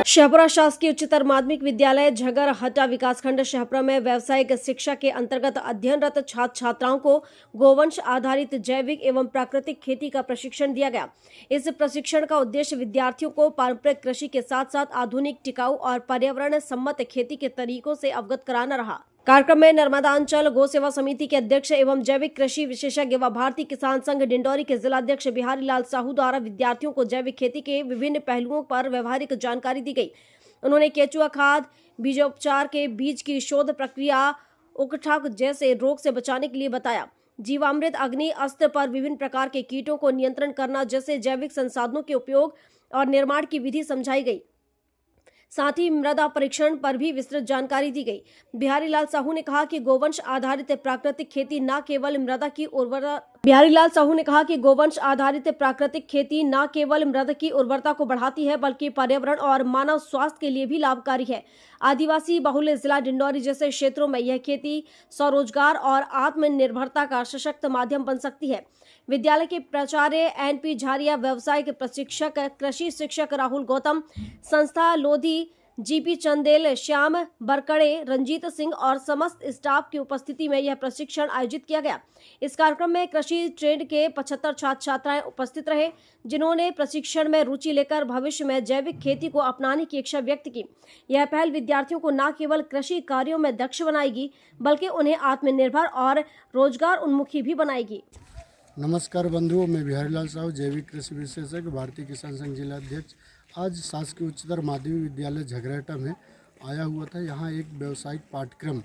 शाहपुरा शासकीय उच्चतर माध्यमिक विद्यालय झगरहटा विकासखंड शाहपुरा में व्यावसायिक शिक्षा के अंतर्गत अध्ययनरत छात्र छात्राओं को गोवंश आधारित जैविक एवं प्राकृतिक खेती का प्रशिक्षण दिया गया। इस प्रशिक्षण का उद्देश्य विद्यार्थियों को पारंपरिक कृषि के साथ साथ आधुनिक, टिकाऊ और पर्यावरण सम्मत खेती के तरीकों से अवगत कराना रहा। कार्यक्रम में नर्मदा अंचल गौ सेवा समिति के अध्यक्ष एवं जैविक कृषि विशेषज्ञ व भारतीय किसान संघ डिंडौरी के जिलाध्यक्ष बिहारी लाल साहू द्वारा विद्यार्थियों को जैविक खेती के विभिन्न पहलुओं पर व्यवहारिक जानकारी दी गई। उन्होंने केचुआ खाद, बीजोपचार के बीज की शोध प्रक्रिया, उकठा जैसे रोग से बचाने के लिए बताया। जीवामृत अग्नि अस्त्र पर विभिन्न प्रकार के कीटों को नियंत्रण करना जैसे जैविक संसाधनों के उपयोग और निर्माण की विधि समझाई गई। साथ ही मृदा परीक्षण पर भी विस्तृत जानकारी दी गई। बिहारी लाल साहू ने कहा कि गोवंश आधारित प्राकृतिक खेती न केवल मृदा की उर्वरता को बढ़ाती है बल्कि पर्यावरण और मानव स्वास्थ्य के लिए भी लाभकारी है। आदिवासी बहुल जिला डिंडौरी जैसे क्षेत्रों में यह खेती स्वरोजगार और आत्मनिर्भरता का सशक्त माध्यम बन सकती है। विद्यालय के प्राचार्य NP झारिया, व्यवसायिक प्रशिक्षक कृषि शिक्षक राहुल गौतम, संस्था लोधी GP चंदेल, श्याम बरकड़े, रंजीत सिंह और समस्त स्टाफ की उपस्थिति में यह प्रशिक्षण आयोजित किया गया। इस कार्यक्रम में कृषि ट्रेड के 75 छात्र छात्राएं उपस्थित रहे, जिन्होंने प्रशिक्षण में रुचि लेकर भविष्य में जैविक खेती को अपनाने की इच्छा व्यक्त की। यह पहल विद्यार्थियों को न केवल कृषि कार्यों में दक्ष बनाएगी बल्कि उन्हें आत्मनिर्भर और रोजगार उन्मुखी भी बनाएगी। नमस्कार बंधुओं, मैं बिहारी लाल साहू, जैविक कृषि विशेषज्ञ, भारतीय किसान संघ जिला अध्यक्ष। आज शासकीय उच्चतर माध्यमिक विद्यालय झगरहटा में आया हुआ था। यहाँ एक व्यावसायिक पाठ्यक्रम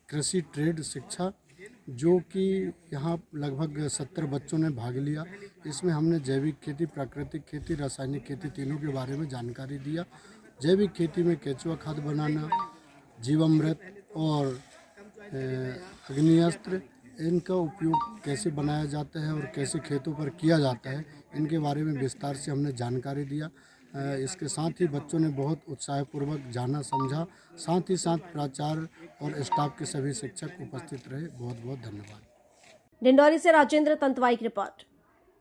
कृषि ट्रेड शिक्षा, जो कि यहाँ लगभग 70 बच्चों ने भाग लिया। इसमें हमने जैविक खेती, प्राकृतिक खेती, रासायनिक खेती तीनों के बारे में जानकारी दिया। जैविक खेती में केचुआ खाद बनाना, जीवामृत और अग्निअस्त्र, इनका उपयोग कैसे बनाया जाता है और कैसे खेतों पर किया जाता है, इनके बारे में विस्तार से हमने जानकारी दिया। इसके साथ ही बच्चों ने बहुत उत्साहपूर्वक जाना समझा। साथ ही साथ प्राचार्य और स्टाफ के सभी शिक्षक उपस्थित रहे। बहुत बहुत धन्यवाद। डिंडौरी से राजेंद्र तंतवाई की रिपोर्ट।